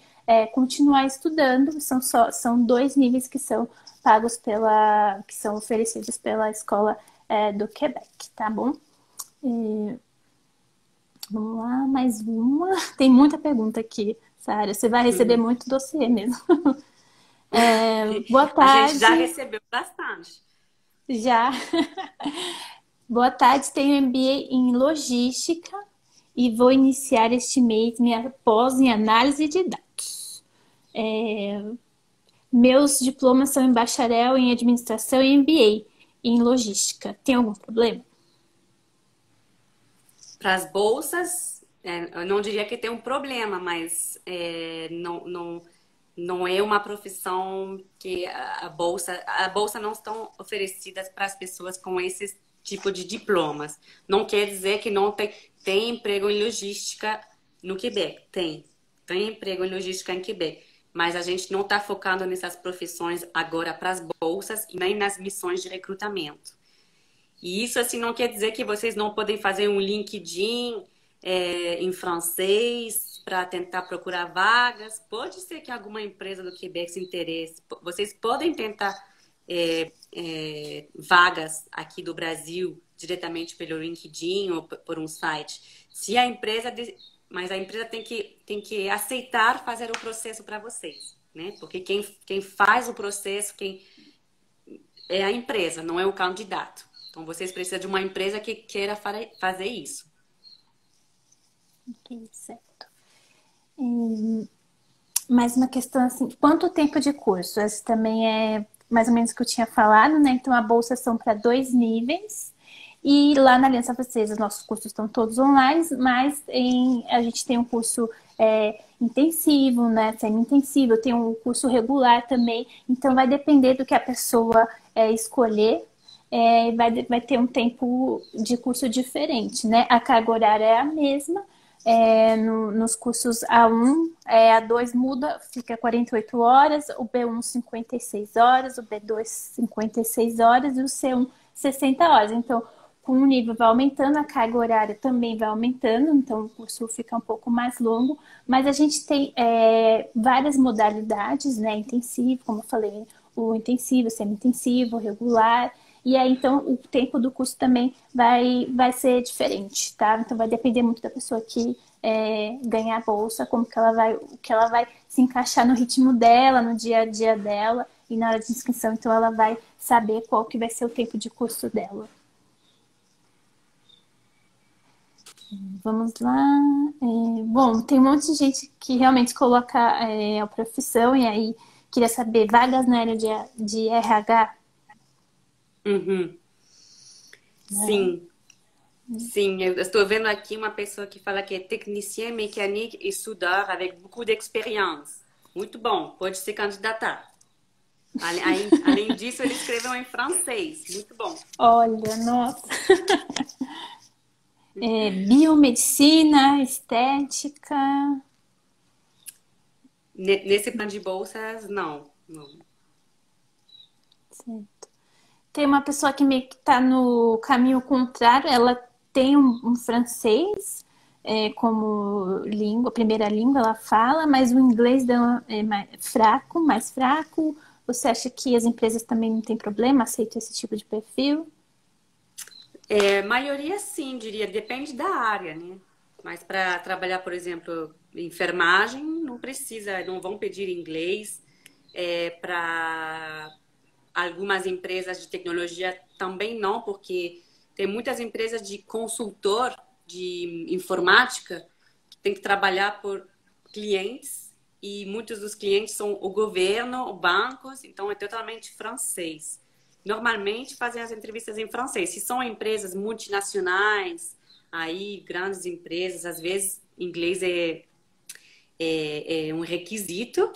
S1: continuar estudando. São 2 níveis que são pagos que são oferecidos pela escola do Quebec, tá bom? Vamos lá, mais uma. Tem muita pergunta aqui, Sara. Você vai receber muito dossiê mesmo. Boa
S2: A gente já
S1: tarde.
S2: recebeu bastante.
S1: Já. Boa tarde, tenho MBA em logística e vou iniciar este mês minha pós em análise de dados. Meus diplomas são em bacharel em administração e MBA em logística. Tem algum problema?
S2: Para as bolsas, eu não diria que tem um problema, mas não é uma profissão que a bolsa não estão oferecidas para as pessoas com esse tipo de diplomas. Não quer dizer que não tem emprego em logística no Quebec. Tem emprego em logística em Quebec. Mas a gente não está focando nessas profissões agora para as bolsas e nem nas missões de recrutamento. E isso, assim, não quer dizer que vocês não podem fazer um LinkedIn em francês para tentar procurar vagas. Pode ser que alguma empresa do Quebec se interesse. Vocês podem tentar vagas aqui do Brasil diretamente pelo LinkedIn ou por um site. Se a empresa, mas a empresa tem que aceitar fazer o processo para vocês, né? Porque quem faz o processo, é a empresa, não é o candidato. Então, vocês precisam de uma empresa que queira fazer isso.
S1: Ok, certo. Mais uma questão assim, quanto tempo de curso? Essa também é mais ou menos o que eu tinha falado, né? Então, a bolsa são para 2 níveis. E lá na Aliança Francesa, os nossos cursos estão todos online, mas a gente tem um curso intensivo, né? Semi-intensivo, tem um curso regular também. Então, vai depender do que a pessoa escolher. Vai ter um tempo de curso diferente, né? A carga horária é a mesma. Nos cursos A1, A2 muda, fica 48 horas, o B1 56 horas, o B2 56 horas e o C1 60 horas. Então, com o nível vai aumentando, a carga horária também vai aumentando, então o curso fica um pouco mais longo, mas a gente tem várias modalidades, né? Intensivo, como eu falei, o intensivo, semi-intensivo, regular, e aí então o tempo do curso também vai ser diferente, tá? Então vai depender muito da pessoa que ganhar a bolsa, como que ela vai se encaixar no ritmo dela, no dia a dia dela, e na hora de inscrição, então ela vai saber qual que vai ser o tempo de curso dela. Vamos lá. Bom, tem um monte de gente que realmente coloca a profissão e aí queria saber vagas na área de RH.
S2: Uhum.
S1: Né?
S2: Sim, sim. Eu estou vendo aqui uma pessoa que fala que é technicien mécanique et soudeur avec beaucoup d'expérience. Muito bom, pode se candidatar. Além disso, ele escreveu em francês. Muito bom.
S1: Olha, nossa. Biomedicina, estética.
S2: Nesse plano de bolsas, não. Não.
S1: Certo. Tem uma pessoa que meio que está no caminho contrário, ela tem um francês como língua, primeira língua, ela fala, mas o inglês dela é mais fraco. Você acha que as empresas também não têm problema, aceitam esse tipo de perfil?
S2: Maioria sim, diria. Depende da área, né? Mas para trabalhar, por exemplo, enfermagem, não precisa, não vão pedir inglês. Para algumas empresas de tecnologia também não, porque tem muitas empresas de consultor de informática que tem que trabalhar por clientes e muitos dos clientes são o governo, bancos, então é totalmente francês. Normalmente fazem as entrevistas em francês. Se são empresas multinacionais, aí grandes empresas, às vezes inglês é um requisito.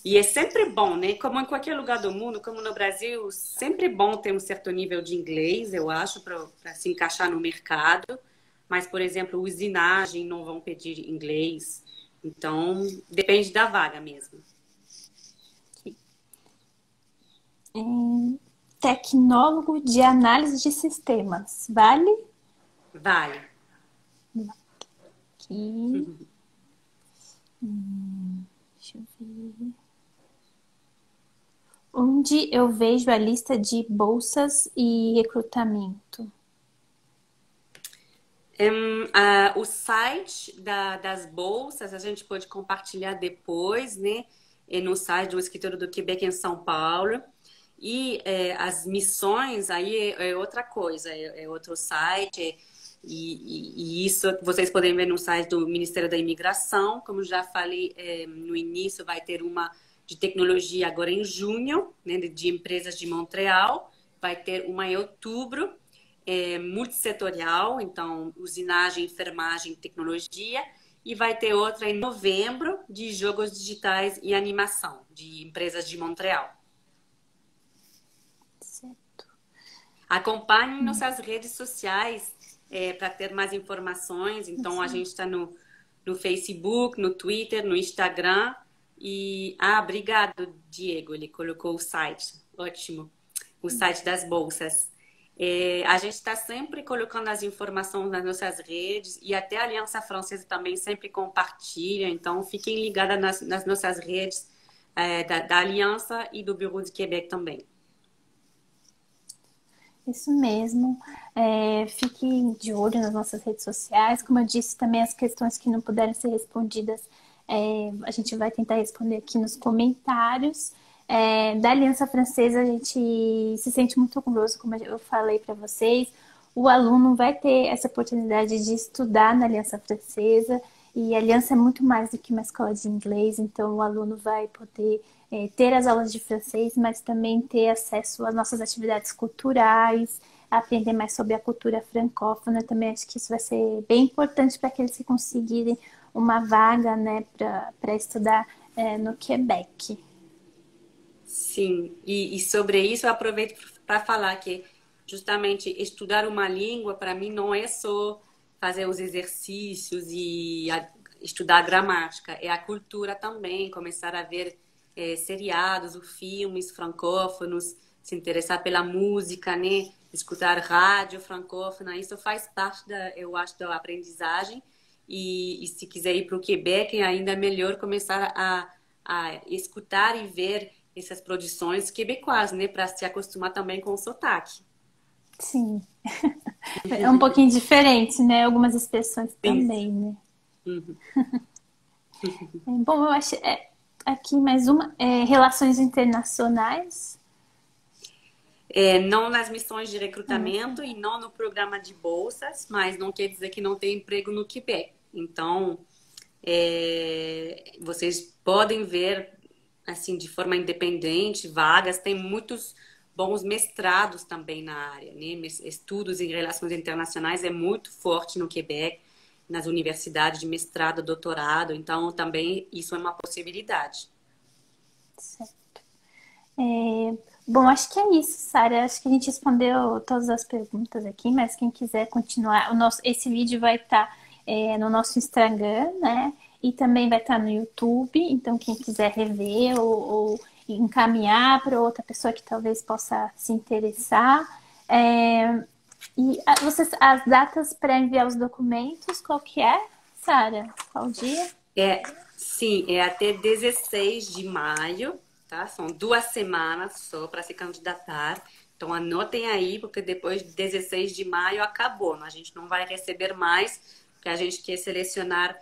S2: E é sempre bom, né? Como em qualquer lugar do mundo, como no Brasil, sempre bom ter um certo nível de inglês, eu acho, para se encaixar no mercado. Mas, por exemplo, usinagem não vão pedir inglês. Então, depende da vaga mesmo.
S1: Tecnólogo de análise de sistemas. Vale?
S2: Vale.
S1: Aqui. Deixa eu ver. Onde eu vejo a lista de bolsas e recrutamento?
S2: O site das bolsas a gente pode compartilhar depois, né? No site do Escritório do Quebec em São Paulo. E as missões aí é outra coisa, é outro site. E isso vocês podem ver no site do Ministério da Imigração. Como já falei no início, vai ter uma de tecnologia agora em junho, né, de empresas de Montreal. Vai ter uma em outubro, multissetorial, então usinagem, enfermagem, tecnologia. E vai ter outra em novembro de jogos digitais e animação, de empresas de Montreal.
S1: Certo.
S2: Acompanhem nossas redes sociais para ter mais informações. Então, a gente está no Facebook, no Twitter, no Instagram. Obrigado, Diego. Ele colocou o site. Ótimo. O site das bolsas. A gente está sempre colocando as informações nas nossas redes e até a Aliança Francesa também sempre compartilha. Então, fiquem ligadas nas nossas redes da Aliança e do Bureau de Quebec também.
S1: Isso mesmo. Fique de olho nas nossas redes sociais. Como eu disse, também as questões que não puderem ser respondidas, a gente vai tentar responder aqui nos comentários. Da Aliança Francesa, a gente se sente muito orgulhoso, como eu falei para vocês. O aluno vai ter essa oportunidade de estudar na Aliança Francesa. E a Aliança é muito mais do que uma escola de inglês, então o aluno vai poder ter as aulas de francês, mas também ter acesso às nossas atividades culturais, aprender mais sobre a cultura francófona. Também acho que isso vai ser bem importante para que eles conseguirem uma vaga, né, para estudar no Quebec.
S2: Sim, e sobre isso eu aproveito para falar que justamente estudar uma língua para mim não é só fazer os exercícios e estudar a gramática, é a cultura também, começar a ver seriados ou filmes francófonos, se interessar pela música, né? escutar rádio francófona, isso faz parte, eu acho, da aprendizagem. E se quiser ir para o Quebec, ainda é melhor começar a escutar e ver essas produções quebecois, né? Para se acostumar também com o sotaque.
S1: Sim. É um pouquinho diferente, né? Algumas expressões
S2: Isso.
S1: também, né?
S2: Uhum.
S1: Bom, eu acho aqui mais uma. Relações internacionais.
S2: Não nas missões de
S1: Ah, sim.
S2: recrutamento e não no programa de bolsas, mas não quer dizer que não tem emprego no Quebec. Então, vocês podem ver, assim, de forma independente, vagas. Tem muitos bons mestrados também na área, né? Estudos em relações internacionais é muito forte no Quebec, nas universidades de mestrado, doutorado. Então, também isso é uma possibilidade.
S1: Certo. Bom, acho que é isso, Sara. Acho que a gente respondeu todas as perguntas aqui, mas quem quiser continuar, esse vídeo vai estar no nosso Instagram, né? E também vai estar no YouTube. Então, quem quiser rever ou encaminhar para outra pessoa que talvez possa se interessar. As datas para enviar os documentos, qual que é, Sara? Qual dia?
S2: Sim, é até 16 de maio, tá? São 2 semanas só para se candidatar. Então anotem aí, porque depois de 16 de maio acabou, né? A gente não vai receber mais, porque a gente quer selecionar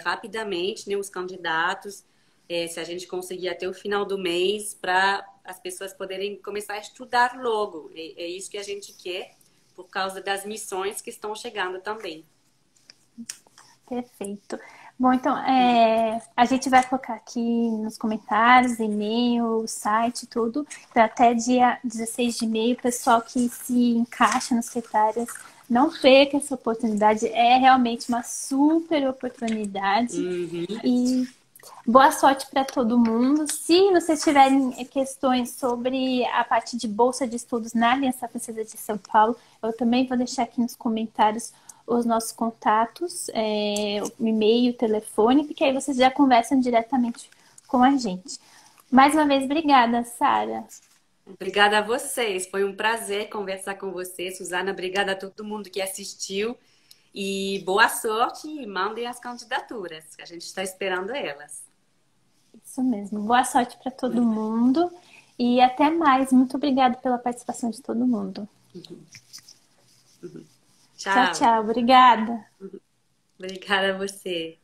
S2: rapidamente, né, os candidatos, se a gente conseguir até o final do mês, para as pessoas poderem começar a estudar logo. É isso que a gente quer, por causa das missões que estão chegando também.
S1: Perfeito. Bom, então, a gente vai colocar aqui nos comentários, e-mail, site, tudo, para até dia 16 de maio, o pessoal que se encaixa nas secretárias, não perca essa oportunidade, é realmente uma super oportunidade.
S2: Uhum.
S1: E boa sorte para todo mundo. Se vocês tiverem questões sobre a parte de bolsa de estudos na Aliança Francesa de São Paulo, eu também vou deixar aqui nos comentários os nossos contatos, o e-mail, o telefone, porque aí vocês já conversam diretamente com a gente. Mais uma vez, obrigada, Sara.
S2: Obrigada a vocês. Foi um prazer conversar com você, Suzana. Obrigada a todo mundo que assistiu. E boa sorte e mandem as candidaturas, que a gente está esperando elas.
S1: Isso mesmo. Boa sorte para todo mundo e até mais. Muito obrigada pela participação de todo mundo. Tchau,
S2: Tchau.
S1: tchau. Obrigada.
S2: Obrigada a você.